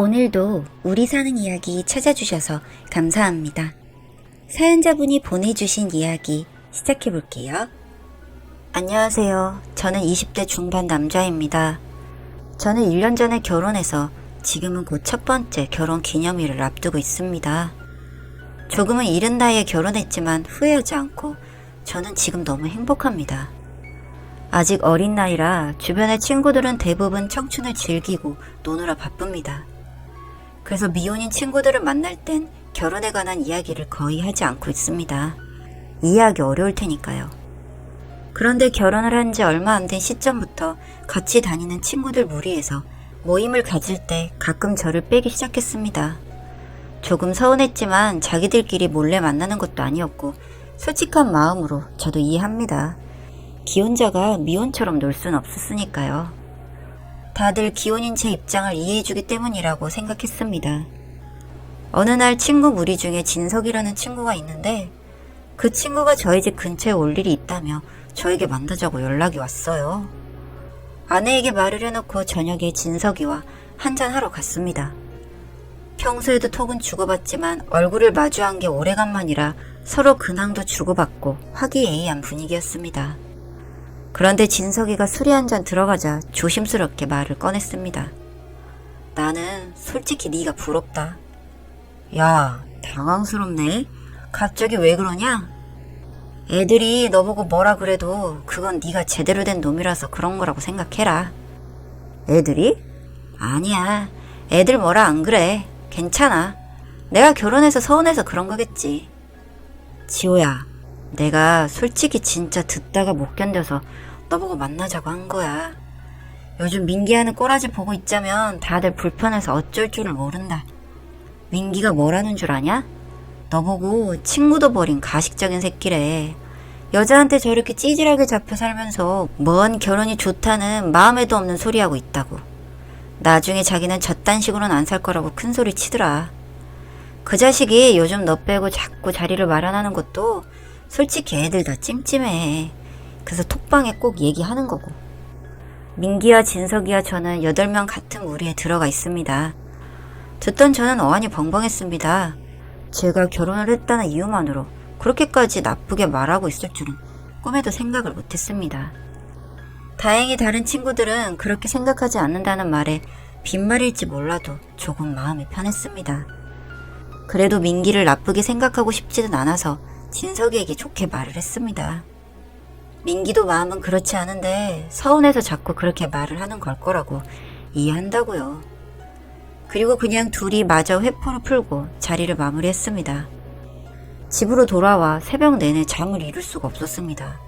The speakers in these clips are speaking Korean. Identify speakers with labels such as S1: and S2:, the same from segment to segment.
S1: 오늘도 우리 사는 이야기 찾아주셔서 감사합니다. 사연자분이 보내주신 이야기 시작해볼게요. 안녕하세요. 저는 20대 중반 남자입니다. 저는 1년 전에 결혼해서 지금은 곧 첫 번째 결혼 기념일을 앞두고 있습니다. 조금은 이른 나이에 결혼했지만 후회하지 않고 저는 지금 너무 행복합니다. 아직 어린 나이라 주변의 친구들은 대부분 청춘을 즐기고 노느라 바쁩니다. 그래서 미혼인 친구들을 만날 땐 결혼에 관한 이야기를 거의 하지 않고 있습니다. 이해하기 어려울 테니까요. 그런데 결혼을 한 지 얼마 안 된 시점부터 같이 다니는 친구들 무리에서 모임을 가질 때 가끔 저를 빼기 시작했습니다. 조금 서운했지만 자기들끼리 몰래 만나는 것도 아니었고 솔직한 마음으로 저도 이해합니다. 기혼자가 미혼처럼 놀 순 없었으니까요. 다들 기혼인 제 입장을 이해해주기 때문이라고 생각했습니다. 어느 날 친구 무리 중에 진석이라는 친구가 있는데 그 친구가 저희 집 근처에 올 일이 있다며 저에게 만나자고 연락이 왔어요. 아내에게 말을 해놓고 저녁에 진석이와 한잔하러 갔습니다. 평소에도 톡은 주고받지만 얼굴을 마주한 게 오래간만이라 서로 근황도 주고받고 화기애애한 분위기였습니다. 그런데 진석이가 술이 한 잔 들어가자 조심스럽게 말을 꺼냈습니다. 나는 솔직히 네가 부럽다. 야, 당황스럽네. 갑자기 왜 그러냐? 애들이 너보고 뭐라 그래도 그건 네가 제대로 된 놈이라서 그런 거라고 생각해라. 애들이? 아니야. 애들 뭐라 안 그래. 괜찮아. 내가 결혼해서 서운해서 그런 거겠지. 지호야, 내가 솔직히 진짜 듣다가 못 견뎌서 너보고 만나자고 한 거야. 요즘 민기하는 꼬라지 보고 있자면 다들 불편해서 어쩔 줄을 모른다. 민기가 뭐라는 줄 아냐? 너보고 친구도 버린 가식적인 새끼래. 여자한테 저렇게 찌질하게 잡혀 살면서 뭔 결혼이 좋다는 마음에도 없는 소리하고 있다고. 나중에 자기는 저딴 식으로는 안 살 거라고 큰 소리 치더라. 그 자식이 요즘 너 빼고 자꾸 자리를 마련하는 것도 솔직히 애들 다 찜찜해. 그래서 톡방에 꼭 얘기하는 거고. 민기와 진석이와 저는 8명 같은 무리에 들어가 있습니다. 듣던 저는 어안이 벙벙했습니다. 제가 결혼을 했다는 이유만으로 그렇게까지 나쁘게 말하고 있을 줄은 꿈에도 생각을 못했습니다. 다행히 다른 친구들은 그렇게 생각하지 않는다는 말에 빈말일지 몰라도 조금 마음이 편했습니다. 그래도 민기를 나쁘게 생각하고 싶지는 않아서 진석이에게 좋게 말을 했습니다. 민기도 마음은 그렇지 않은데 서운해서 자꾸 그렇게 말을 하는 걸 거라고 이해한다고요. 그리고 그냥 둘이 마저 회포를 풀고 자리를 마무리했습니다. 집으로 돌아와 새벽 내내 잠을 이룰 수가 없었습니다.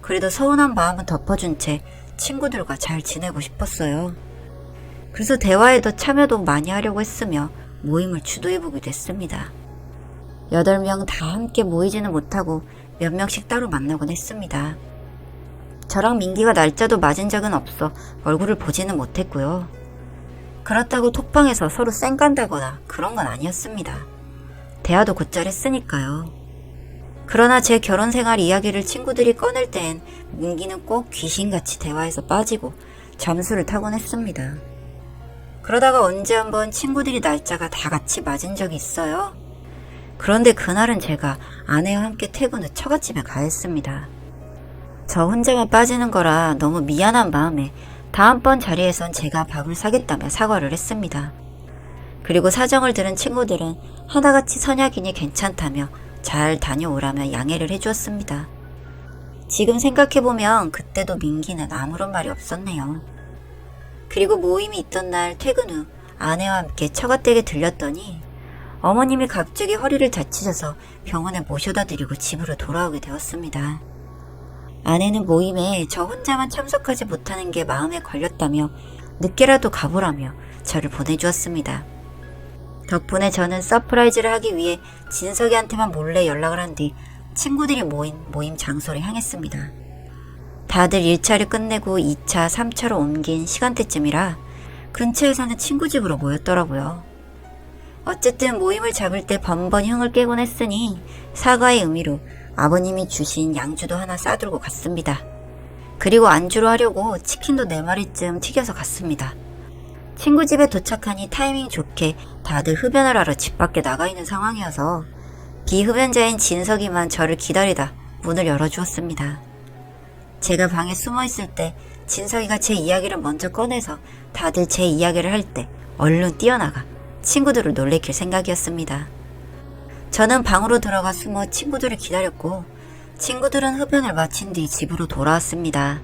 S1: 그래도 서운한 마음은 덮어준 채 친구들과 잘 지내고 싶었어요. 그래서 대화에도 참여도 많이 하려고 했으며 모임을 주도해보기도 했습니다. 8명 다 함께 모이지는 못하고 몇 명씩 따로 만나곤 했습니다. 저랑 민기가 날짜도 맞은 적은 없어 얼굴을 보지는 못했고요. 그렇다고 톡방에서 서로 쌩간다거나 그런 건 아니었습니다. 대화도 곧잘 했으니까요. 그러나 제 결혼 생활 이야기를 친구들이 꺼낼 땐 민기는 꼭 귀신같이 대화에서 빠지고 잠수를 타곤 했습니다. 그러다가 언제 한번 친구들이 날짜가 다 같이 맞은 적이 있어요. 그런데 그날은 제가 아내와 함께 퇴근 후 처갓집에 가야 했습니다. 저 혼자만 빠지는 거라 너무 미안한 마음에 다음번 자리에선 제가 밥을 사겠다며 사과를 했습니다. 그리고 사정을 들은 친구들은 하나같이 선약이니 괜찮다며 잘 다녀오라며 양해를 해주었습니다. 지금 생각해보면 그때도 민기는 아무런 말이 없었네요. 그리고 모임이 있던 날 퇴근 후 아내와 함께 처갓댁에 들렸더니 어머님이 갑자기 허리를 다치셔서 병원에 모셔다 드리고 집으로 돌아오게 되었습니다. 아내는 모임에 저 혼자만 참석하지 못하는 게 마음에 걸렸다며 늦게라도 가보라며 저를 보내주었습니다. 덕분에 저는 서프라이즈를 하기 위해 진석이한테만 몰래 연락을 한 뒤 친구들이 모인 모임 장소로 향했습니다. 다들 1차를 끝내고 2차, 3차로 옮긴 시간대쯤이라 근처에 사는 친구 집으로 모였더라고요. 어쨌든 모임을 잡을 때 번번이 흥을 깨곤 했으니 사과의 의미로 아버님이 주신 양주도 하나 싸들고 갔습니다. 그리고 안주로 하려고 치킨도 4마리쯤 튀겨서 갔습니다. 친구 집에 도착하니 타이밍 좋게 다들 흡연을 하러 집 밖에 나가 있는 상황이어서 비흡연자인 진석이만 저를 기다리다 문을 열어주었습니다. 제가 방에 숨어 있을 때 진석이가 제 이야기를 먼저 꺼내서 다들 제 이야기를 할 때 얼른 뛰어나가 친구들을 놀래킬 생각이었습니다. 저는 방으로 들어가 숨어 친구들을 기다렸고 친구들은 흡연을 마친 뒤 집으로 돌아왔습니다.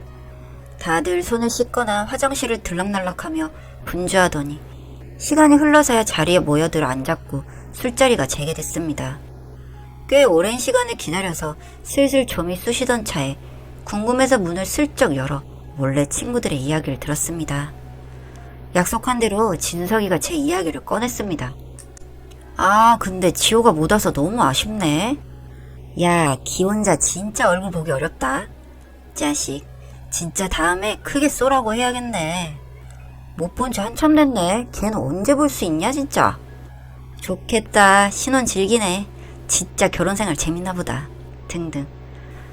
S1: 다들 손을 씻거나 화장실을 들락날락하며 분주하더니 시간이 흘러서야 자리에 모여들 앉았고 술자리가 재개됐습니다. 꽤 오랜 시간을 기다려서 슬슬 좀이 쑤시던 차에 궁금해서 문을 슬쩍 열어 몰래 친구들의 이야기를 들었습니다. 약속한 대로 진석이가 제 이야기를 꺼냈습니다. 아, 근데 지호가 못 와서 너무 아쉽네. 야, 기혼자 진짜 얼굴 보기 어렵다. 자식, 진짜 다음에 크게 쏘라고 해야겠네. 못 본 지 한참 됐네. 걔는 언제 볼 수 있냐 진짜. 좋겠다. 신혼 즐기네. 진짜 결혼생활 재밌나 보다. 등등.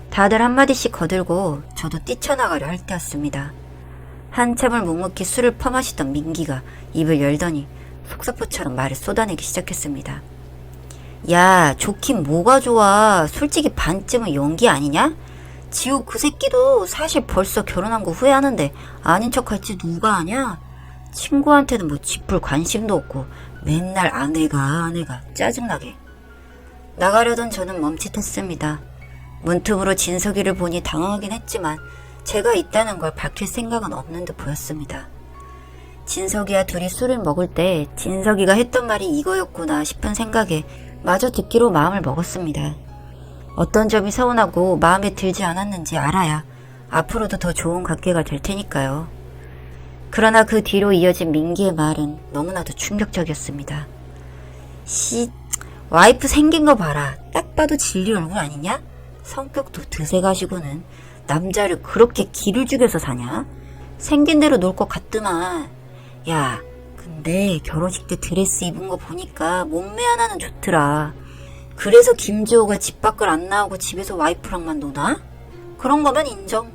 S1: 다들 한마디씩 거들고 저도 뛰쳐나가려 할 때였습니다. 한참을 묵묵히 술을 퍼마시던 민기가 입을 열더니 속사포처럼 말을 쏟아내기 시작했습니다. 야, 좋긴 뭐가 좋아. 솔직히 반쯤은 연기 아니냐? 지호 그 새끼도 사실 벌써 결혼한 거 후회하는데 아닌 척할지 누가 아냐? 친구한테는 뭐 쥐뿔 관심도 없고 맨날 아내가 짜증나게. 나가려던 저는 멈칫했습니다. 문틈으로 진석이를 보니 당황하긴 했지만 제가 있다는 걸 밝힐 생각은 없는 듯 보였습니다. 진석이와 둘이 술을 먹을 때 진석이가 했던 말이 이거였구나 싶은 생각에 마저 듣기로 마음을 먹었습니다. 어떤 점이 서운하고 마음에 들지 않았는지 알아야 앞으로도 더 좋은 관계가 될 테니까요. 그러나 그 뒤로 이어진 민기의 말은 너무나도 충격적이었습니다. 와이프 생긴 거 봐라. 딱 봐도 진리 얼굴 아니냐? 성격도 드세 가지고는 남자를 그렇게 기를 죽여서 사냐? 생긴 대로 놀 것 같더만. 야, 근데 결혼식 때 드레스 입은 거 보니까 몸매 하나는 좋더라. 그래서 김지호가 집 밖을 안 나오고 집에서 와이프랑만 노나? 그런 거면 인정.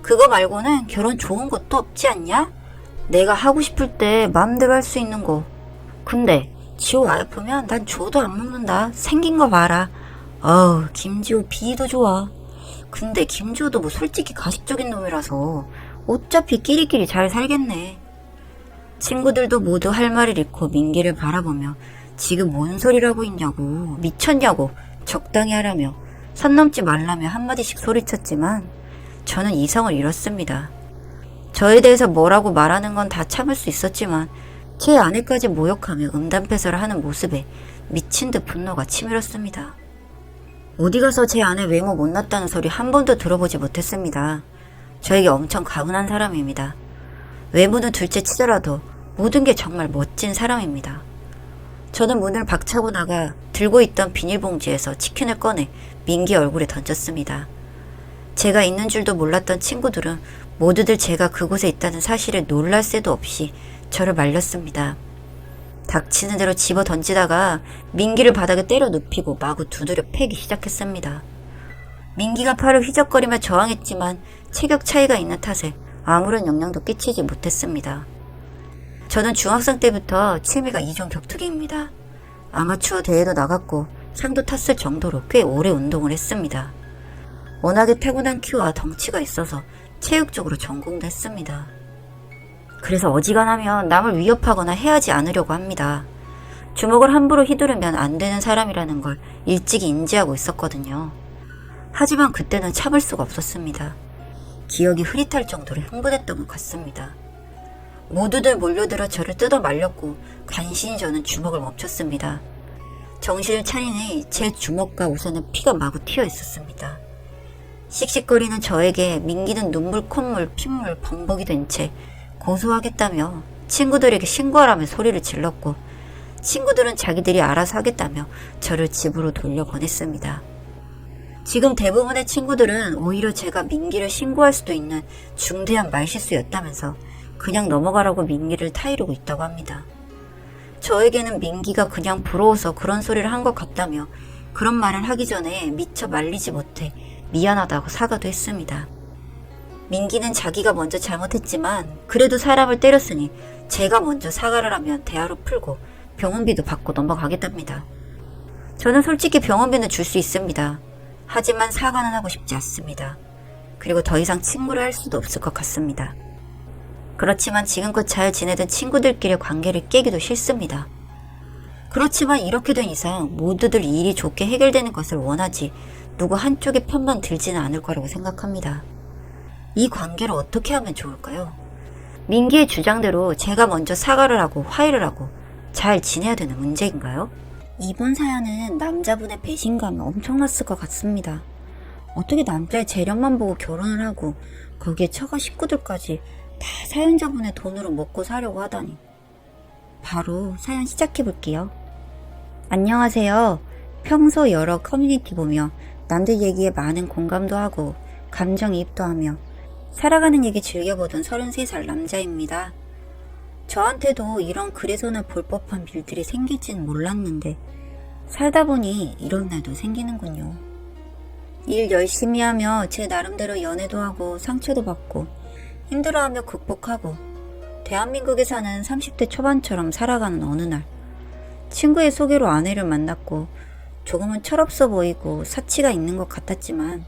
S1: 그거 말고는 결혼 좋은 것도 없지 않냐? 내가 하고 싶을 때 마음대로 할 수 있는 거. 근데 지호 와이프면 난 줘도 안 먹는다. 생긴 거 봐라. 어우, 김지호 비위도 좋아. 근데 김지호도 뭐 솔직히 가식적인 놈이라서 어차피 끼리끼리 잘 살겠네. 친구들도 모두 할 말을 잃고 민기를 바라보며 지금 뭔 소리라고 있냐고, 미쳤냐고, 적당히 하라며, 선 넘지 말라며 한마디씩 소리쳤지만 저는 이성을 잃었습니다. 저에 대해서 뭐라고 말하는 건 다 참을 수 있었지만 제 아내까지 모욕하며 음담패설을 하는 모습에 미친 듯 분노가 치밀었습니다. 어디 가서 제 아내 외모 못났다는 소리 한 번도 들어보지 못했습니다. 저에게 엄청 가분한 사람입니다. 외모는 둘째 치더라도 모든 게 정말 멋진 사람입니다. 저는 문을 박차고 나가 들고 있던 비닐봉지에서 치킨을 꺼내 민기 얼굴에 던졌습니다. 제가 있는 줄도 몰랐던 친구들은 모두들 제가 그곳에 있다는 사실에 놀랄 새도 없이 저를 말렸습니다. 닥치는 대로 집어 던지다가 민기를 바닥에 때려 눕히고 마구 두드려 패기 시작했습니다. 민기가 팔을 휘적거리며 저항했지만 체격 차이가 있는 탓에 아무런 영향도 끼치지 못했습니다. 저는 중학생 때부터 취미가 이종 격투기입니다. 아마추어 대회도 나갔고 상도 탔을 정도로 꽤 오래 운동을 했습니다. 워낙에 타고난 키와 덩치가 있어서 체육적으로 전공도 했습니다. 그래서 어지간하면 남을 위협하거나 해하지 않으려고 합니다. 주먹을 함부로 휘두르면 안 되는 사람이라는 걸 일찍이 인지하고 있었거든요. 하지만 그때는 참을 수가 없었습니다. 기억이 흐릿할 정도로 흥분했던 것 같습니다. 모두들 몰려들어 저를 뜯어 말렸고 간신히 저는 주먹을 멈췄습니다. 정신을 차리니 제 주먹과 옷에는 피가 마구 튀어 있었습니다. 씩씩거리는 저에게 민기는 눈물, 콧물, 핏물, 범벅이 된 채 고소하겠다며 친구들에게 신고하라며 소리를 질렀고 친구들은 자기들이 알아서 하겠다며 저를 집으로 돌려보냈습니다. 지금 대부분의 친구들은 오히려 제가 민기를 신고할 수도 있는 중대한 말실수였다면서 그냥 넘어가라고 민기를 타이르고 있다고 합니다. 저에게는 민기가 그냥 부러워서 그런 소리를 한 것 같다며 그런 말을 하기 전에 미처 말리지 못해 미안하다고 사과도 했습니다. 민기는 자기가 먼저 잘못했지만 그래도 사람을 때렸으니 제가 먼저 사과를 하면 대화로 풀고 병원비도 받고 넘어가겠답니다. 저는 솔직히 병원비는 줄 수 있습니다. 하지만 사과는 하고 싶지 않습니다. 그리고 더 이상 친구를 할 수도 없을 것 같습니다. 그렇지만 지금껏 잘 지내던 친구들끼리 관계를 깨기도 싫습니다. 그렇지만 이렇게 된 이상 모두들 일이 좋게 해결되는 것을 원하지 누구 한쪽의 편만 들지는 않을 거라고 생각합니다. 이 관계를 어떻게 하면 좋을까요? 민기의 주장대로 제가 먼저 사과를 하고 화해를 하고 잘 지내야 되는 문제인가요? 이번 사연은 남자분의 배신감이 엄청났을 것 같습니다. 어떻게 남자의 재력만 보고 결혼을 하고 거기에 처가 식구들까지 다 사연자분의 돈으로 먹고 사려고 하다니. 바로 사연 시작해볼게요. 안녕하세요. 평소 여러 커뮤니티 보며 남들 얘기에 많은 공감도 하고 감정이입도 하며 살아가는 얘기 즐겨보던 33살 남자입니다. 저한테도 이런 그래서나 볼 법한 일들이 생길지는 몰랐는데 살다 보니 이런 날도 생기는군요. 일 열심히 하며 제 나름대로 연애도 하고 상처도 받고 힘들어하며 극복하고 대한민국에 사는 30대 초반처럼 살아가는 어느 날 친구의 소개로 아내를 만났고 조금은 철없어 보이고 사치가 있는 것 같았지만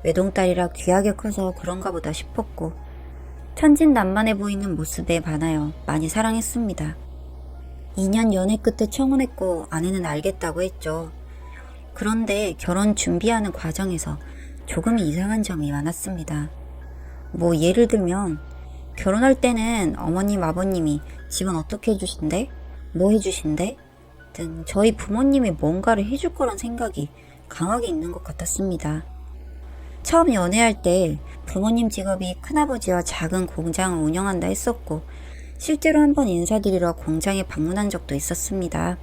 S1: 외동딸이라 귀하게 커서 그런가 보다 싶었고 천진난만해 보이는 모습에 반하여 많이 사랑했습니다. 2년 연애 끝에 청혼했고 아내는 알겠다고 했죠. 그런데 결혼 준비하는 과정에서 조금 이상한 점이 많았습니다. 뭐 예를 들면 결혼할 때는 어머님 아버님이 집은 어떻게 해주신대? 뭐 해주신대? 등 저희 부모님이 뭔가를 해줄 거란 생각이 강하게 있는 것 같았습니다. 처음 연애할 때 부모님 직업이 큰아버지와 작은 공장을 운영한다 했었고 실제로 한번 인사드리러 공장에 방문한 적도 있었습니다.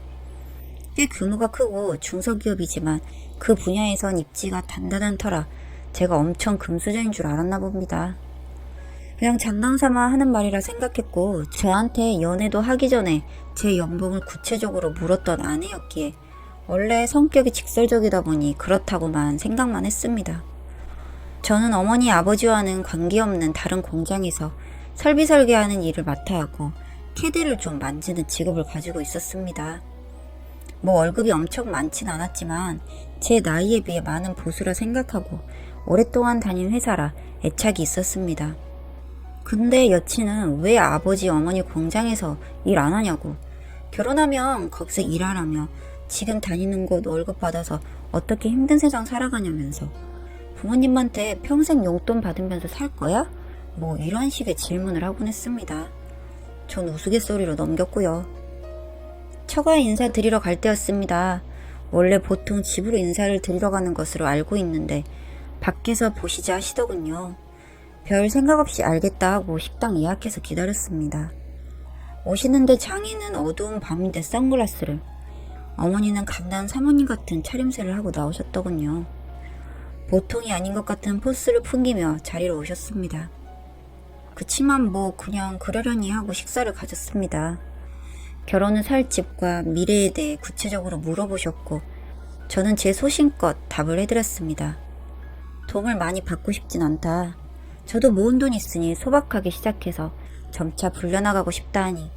S1: 꽤 규모가 크고 중소기업이지만 그 분야에선 입지가 단단한 터라 제가 엄청 금수저인 줄 알았나 봅니다. 그냥 장난삼아 하는 말이라 생각했고 저한테 연애도 하기 전에 제 연봉을 구체적으로 물었던 아내였기에 원래 성격이 직설적이다 보니 그렇다고만 생각만 했습니다. 저는 어머니 아버지와는 관계없는 다른 공장에서 설비 설계하는 일을 맡아야 하고 캐드를 좀 만지는 직업을 가지고 있었습니다. 뭐 월급이 엄청 많진 않았지만 제 나이에 비해 많은 보수라 생각하고 오랫동안 다닌 회사라 애착이 있었습니다. 근데 여친은 왜 아버지 어머니 공장에서 일 안 하냐고 결혼하면 거기서 일하라며 지금 다니는 곳 월급 받아서 어떻게 힘든 세상 살아가냐면서 부모님한테 평생 용돈 받으면서 살 거야? 뭐 이런 식의 질문을 하곤 했습니다. 전 우스갯소리로 넘겼고요. 처가에 인사 드리러 갈 때였습니다. 원래 보통 집으로 인사를 드리러 가는 것으로 알고 있는데 밖에서 보시자 하시더군요. 별 생각 없이 알겠다 하고 식당 예약해서 기다렸습니다. 오시는데 장인은 어두운 밤인데 선글라스를, 어머니는 강남 사모님 같은 차림새를 하고 나오셨더군요. 보통이 아닌 것 같은 포스를 풍기며 자리로 오셨습니다. 그치만 뭐 그냥 그러려니 하고 식사를 가졌습니다. 결혼을 살 집과 미래에 대해 구체적으로 물어보셨고 저는 제 소신껏 답을 해드렸습니다. 도움을 많이 받고 싶진 않다. 저도 모은 돈 있으니 소박하게 시작해서 점차 불려나가고 싶다 하니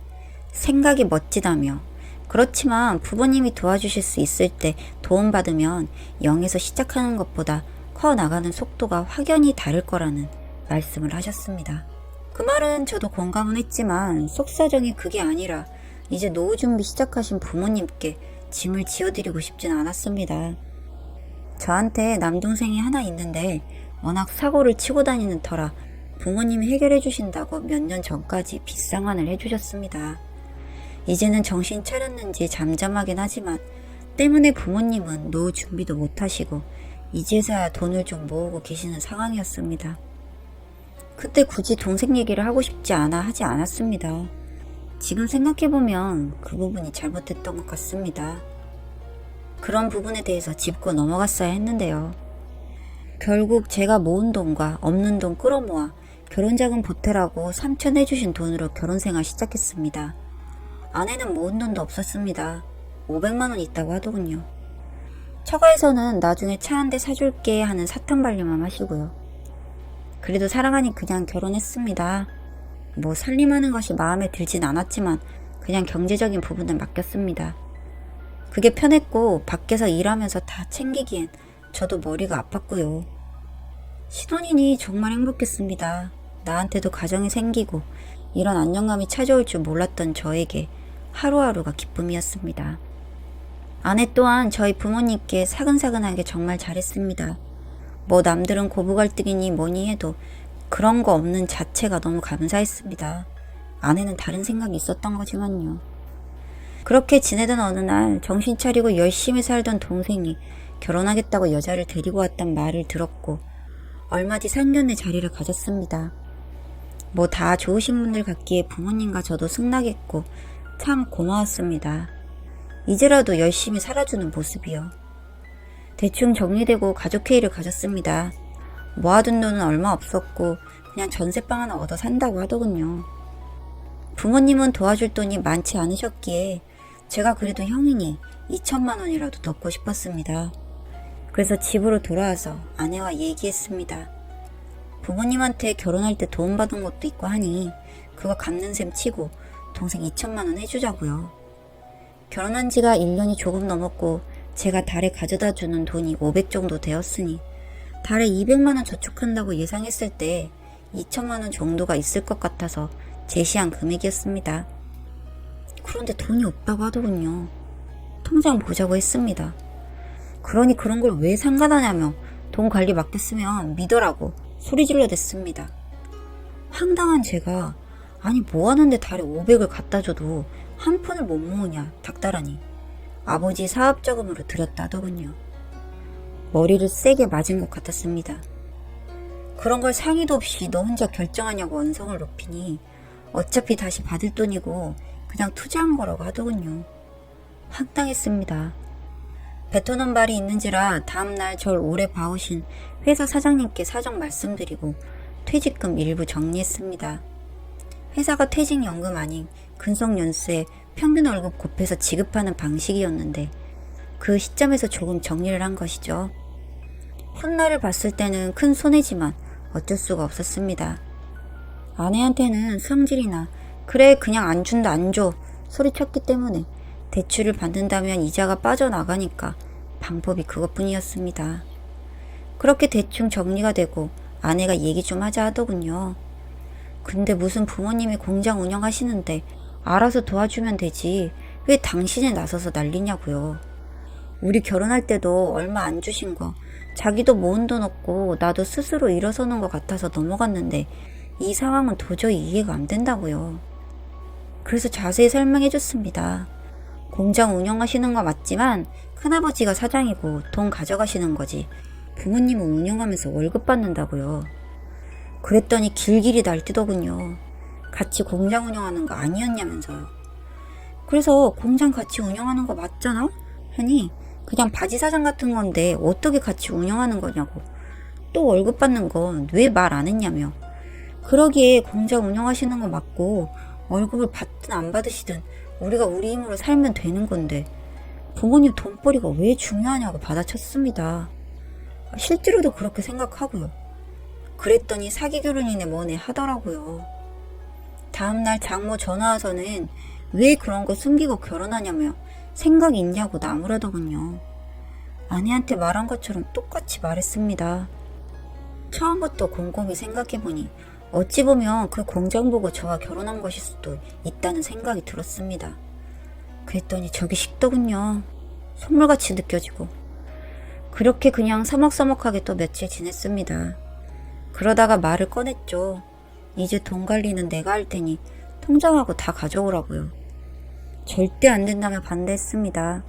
S1: 생각이 멋지다며 그렇지만 부모님이 도와주실 수 있을 때 도움받으면 0에서 시작하는 것보다 커 나가는 속도가 확연히 다를 거라는 말씀을 하셨습니다. 그 말은 저도 공감은 했지만 속사정이 그게 아니라 이제 노후 준비 시작하신 부모님께 짐을 지어드리고 싶진 않았습니다. 저한테 남동생이 하나 있는데 워낙 사고를 치고 다니는 터라 부모님이 해결해 주신다고 몇 년 전까지 빗상환을 해주셨습니다. 이제는 정신 차렸는지 잠잠하긴 하지만 때문에 부모님은 노후 준비도 못하시고 이제서야 돈을 좀 모으고 계시는 상황이었습니다. 그때 굳이 동생 얘기를 하고 싶지 않아 하지 않았습니다. 지금 생각해보면 그 부분이 잘못했던 것 같습니다. 그런 부분에 대해서 짚고 넘어갔어야 했는데요. 결국 제가 모은 돈과 없는 돈 끌어모아 결혼자금 보태라고 삼촌 해주신 돈으로 결혼생활 시작했습니다. 아내는 모은 돈도 없었습니다. 500만원 있다고 하더군요. 처가에서는 나중에 차 한 대 사줄게 하는 사탕발림만 하시고요. 그래도 사랑하니 그냥 결혼했습니다. 뭐 살림하는 것이 마음에 들진 않았지만 그냥 경제적인 부분을 맡겼습니다. 그게 편했고 밖에서 일하면서 다 챙기기엔 저도 머리가 아팠고요. 신혼이니 정말 행복했습니다. 나한테도 가정이 생기고 이런 안정감이 찾아올 줄 몰랐던 저에게 하루하루가 기쁨이었습니다. 아내 또한 저희 부모님께 사근사근하게 정말 잘했습니다. 뭐 남들은 고부갈등이니 뭐니 해도 그런 거 없는 자체가 너무 감사했습니다. 아내는 다른 생각이 있었던 거지만요. 그렇게 지내던 어느 날 정신 차리고 열심히 살던 동생이 결혼하겠다고 여자를 데리고 왔단 말을 들었고 얼마 뒤 상견례 자리를 가졌습니다. 뭐 다 좋으신 분들 같기에 부모님과 저도 승낙했고 참 고마웠습니다. 이제라도 열심히 살아주는 모습이요. 대충 정리되고 가족회의를 가졌습니다. 모아둔 돈은 얼마 없었고 그냥 전세방 하나 얻어 산다고 하더군요. 부모님은 도와줄 돈이 많지 않으셨기에 제가 그래도 형이니 2천만 원이라도 넣고 싶었습니다. 그래서 집으로 돌아와서 아내와 얘기했습니다. 부모님한테 결혼할 때 도움받은 것도 있고 하니 그거 갚는 셈 치고 동생 2천만 원 해주자고요. 결혼한 지가 1년이 조금 넘었고 제가 달에 가져다 주는 돈이 500 정도 되었으니 달에 200만 원 저축한다고 예상했을 때 2천만 원 정도가 있을 것 같아서 제시한 금액이었습니다. 그런데 돈이 없다고 하더군요. 통장 보자고 했습니다. 그러니 그런 걸 왜 상관하냐며 돈 관리 맡겼으면 믿으라고 소리질러 댔습니다. 황당한 제가 아니 뭐하는데 달에 500을 갖다 줘도 한 푼을 못 모으냐 닥달하니 아버지 사업자금으로 드렸다더군요. 머리를 세게 맞은 것 같았습니다. 그런 걸 상의도 없이 너 혼자 결정하냐고 언성을 높이니 어차피 다시 받을 돈이고 그냥 투자한 거라고 하더군요. 황당했습니다. 뱉어놓은 말이 있는지라 다음날 절 오래 봐오신 회사 사장님께 사정 말씀드리고 퇴직금 일부 정리했습니다. 회사가 퇴직연금 아닌 근속연수에 평균 월급 곱해서 지급하는 방식이었는데 그 시점에서 조금 정리를 한 것이죠. 훗날을 봤을 때는 큰 손해지만 어쩔 수가 없었습니다. 아내한테는 성질이나 그래 그냥 안 준다 안 줘 소리쳤기 때문에 대출을 받는다면 이자가 빠져나가니까 방법이 그것뿐이었습니다. 그렇게 대충 정리가 되고 아내가 얘기 좀 하자 하더군요. 근데 무슨 부모님이 공장 운영하시는데 알아서 도와주면 되지 왜 당신이 나서서 난리냐고요. 우리 결혼할 때도 얼마 안 주신 거 자기도 모은 돈 없고 나도 스스로 일어서는 것 같아서 넘어갔는데 이 상황은 도저히 이해가 안 된다고요. 그래서 자세히 설명해 줬습니다. 공장 운영하시는 거 맞지만 큰아버지가 사장이고 돈 가져가시는 거지 부모님은 운영하면서 월급 받는다고요. 그랬더니 길길이 날뛰더군요. 같이 공장 운영하는 거 아니었냐면서요. 그래서 공장 같이 운영하는 거 맞잖아? 하니 그냥 바지 사장 같은 건데 어떻게 같이 운영하는 거냐고. 또 월급 받는 건 왜 말 안 했냐며. 그러기에 공장 운영하시는 거 맞고 월급을 받든 안 받으시든 우리가 우리 힘으로 살면 되는 건데 부모님 돈벌이가 왜 중요하냐고 받아쳤습니다. 실제로도 그렇게 생각하고요. 그랬더니 사기 결혼이네 뭐네 하더라고요. 다음날 장모 전화 와서는 왜 그런 거 숨기고 결혼하냐며 생각이 있냐고 나무라더군요. 아내한테 말한 것처럼 똑같이 말했습니다. 처음부터 곰곰이 생각해보니 어찌 보면 그 공장 보고 저와 결혼한 것일 수도 있다는 생각이 들었습니다. 그랬더니 저기 식더군요. 선물같이 느껴지고. 그렇게 그냥 서먹서먹하게 또 며칠 지냈습니다. 그러다가 말을 꺼냈죠. 이제 돈 관리는 내가 할 테니 통장하고 다 가져오라고요. 절대 안 된다며 반대했습니다.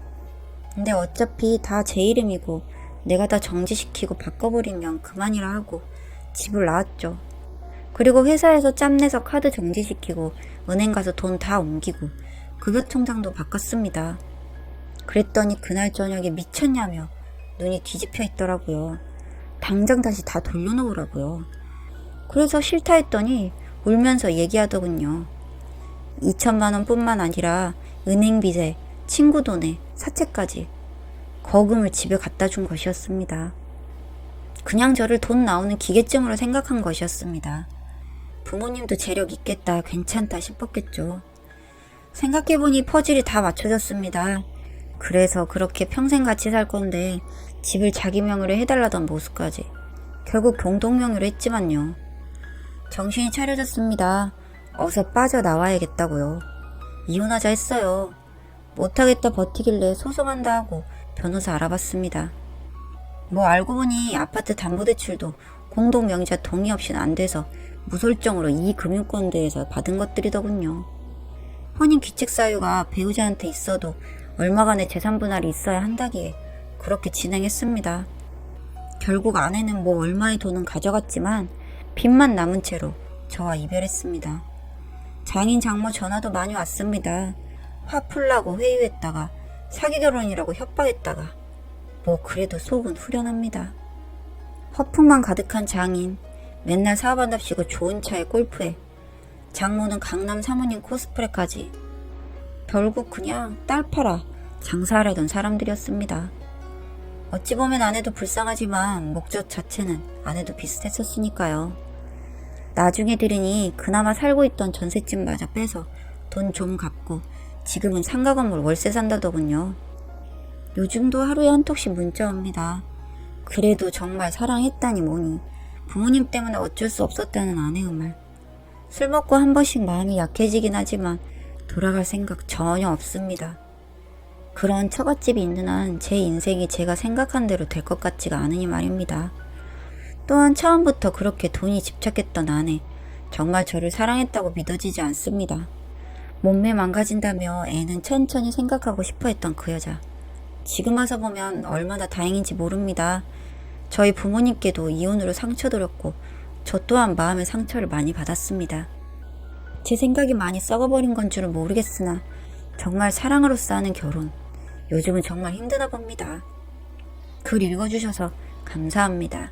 S1: 근데 어차피 다 제 이름이고 내가 다 정지시키고 바꿔버리면 그만이라 하고 집을 나왔죠. 그리고 회사에서 짬내서 카드 정지시키고 은행 가서 돈 다 옮기고 급여통장도 바꿨습니다. 그랬더니 그날 저녁에 미쳤냐며 눈이 뒤집혀 있더라고요. 당장 다시 다 돌려놓으라고요. 그래서 싫다 했더니 울면서 얘기하더군요. 2천만 원 뿐만 아니라 은행빚에 친구 돈에 사채까지 거금을 집에 갖다 준 것이었습니다. 그냥 저를 돈 나오는 기계증으로 생각한 것이었습니다. 부모님도 재력 있겠다, 괜찮다 싶었겠죠. 생각해보니 퍼즐이 다 맞춰졌습니다. 그래서 그렇게 평생 같이 살 건데 집을 자기 명의로 해달라던 모습까지 결국 공동 명의로 했지만요. 정신이 차려졌습니다. 어서 빠져나와야겠다고요. 이혼하자 했어요. 못하겠다 버티길래 소송한다 하고 변호사 알아봤습니다. 뭐 알고 보니 아파트 담보대출도 공동 명의자 동의 없이는 안 돼서 무설정으로 이 금융권대에서 받은 것들이더군요. 혼인 귀책 사유가 배우자한테 있어도 얼마간의 재산 분할이 있어야 한다기에 그렇게 진행했습니다. 결국 아내는 뭐 얼마의 돈은 가져갔지만 빚만 남은 채로 저와 이별했습니다. 장인 장모 전화도 많이 왔습니다. 화 풀라고 회유했다가 사기 결혼이라고 협박했다가 뭐 그래도 속은 후련합니다. 허풍만 가득한 장인, 맨날 사업한답시고 좋은 차에 골프에, 장모는 강남 사모님 코스프레까지. 결국 그냥 딸 팔아 장사하려던 사람들이었습니다. 어찌 보면 아내도 불쌍하지만 목적 자체는 아내도 비슷했었으니까요. 나중에 들으니 그나마 살고 있던 전셋집마저 빼서 돈 좀 갚고 지금은 상가 건물 월세 산다더군요. 요즘도 하루에 한 톡씩 문자 옵니다. 그래도 정말 사랑했다니 뭐니. 부모님 때문에 어쩔 수 없었다는 아내의 말. 술 먹고 한 번씩 마음이 약해지긴 하지만 돌아갈 생각 전혀 없습니다. 그런 처갓집이 있는 한 제 인생이 제가 생각한 대로 될 것 같지가 않으니 말입니다. 또한 처음부터 그렇게 돈이 집착했던 아내, 정말 저를 사랑했다고 믿어지지 않습니다. 몸매 망가진다며 애는 천천히 생각하고 싶어 했던 그 여자. 지금 와서 보면 얼마나 다행인지 모릅니다. 저희 부모님께도 이혼으로 상처드렸고 저 또한 마음의 상처를 많이 받았습니다. 제 생각이 많이 썩어버린 건 줄은 모르겠으나 정말 사랑으로서 하는 결혼, 요즘은 정말 힘드나 봅니다. 글 읽어주셔서 감사합니다.